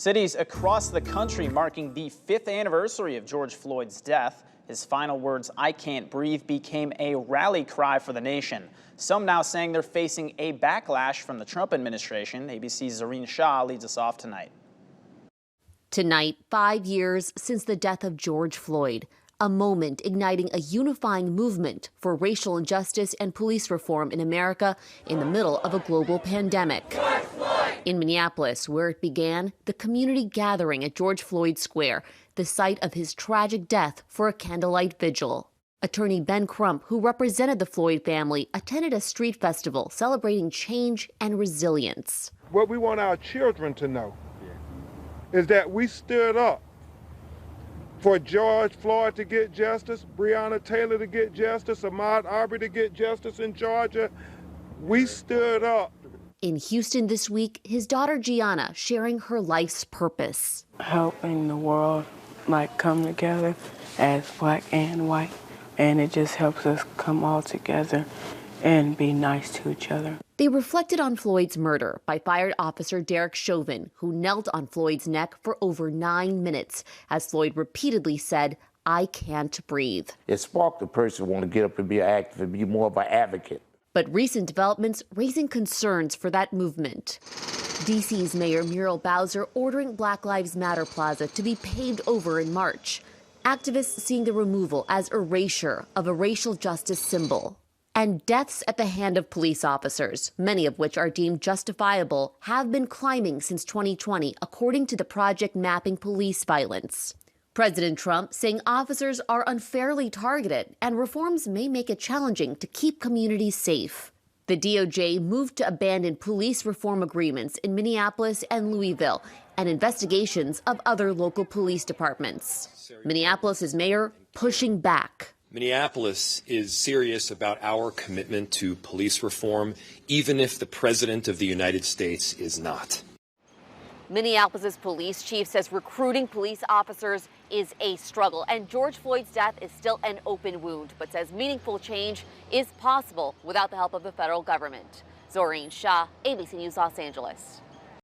Cities across the country marking the 5th anniversary of George Floyd's death. His final words, "I can't breathe," became a rally cry for the nation. Some now saying they're facing a backlash from the Trump administration. ABC's Zareen Shah leads us off tonight. Tonight, 5 years since the death of George Floyd, a moment igniting a unifying movement for racial injustice and police reform in America in the middle of a global pandemic. In Minneapolis, where it began, the community gathering at George Floyd Square, the site of his tragic death, for a candlelight vigil. Attorney Ben Crump, who represented the Floyd family, attended a street festival celebrating change and resilience. What we want our children to know is that we stood up for George Floyd to get justice, Breonna Taylor to get justice, Ahmaud Arbery to get justice in Georgia. We stood up. In Houston this week, his daughter Gianna sharing her life's purpose. Helping the world come together as black and white, and it just helps us come all together and be nice to each other. They reflected on Floyd's murder by fired officer Derek Chauvin, who knelt on Floyd's neck for over 9 minutes as Floyd repeatedly said, "I can't breathe." It sparked the person to want to get up and be an activist and be more of an advocate. But recent developments raising concerns for that movement. D.C.'s Mayor Muriel Bowser ordering Black Lives Matter Plaza to be paved over in March. Activists seeing the removal as erasure of a racial justice symbol. And deaths at the hand of police officers, many of which are deemed justifiable, have been climbing since 2020, according to the project Mapping Police Violence. President Trump saying officers are unfairly targeted and reforms may make it challenging to keep communities safe. The DOJ moved to abandon police reform agreements in Minneapolis and Louisville and investigations of other local police departments. Minneapolis's mayor pushing back. Minneapolis is serious about our commitment to police reform, even if the President of the United States is not. Minneapolis's police chief says recruiting police officers is a struggle, and George Floyd's death is still an open wound, but says meaningful change is possible without the help of the federal government. Zoreen Shah, ABC News, Los Angeles.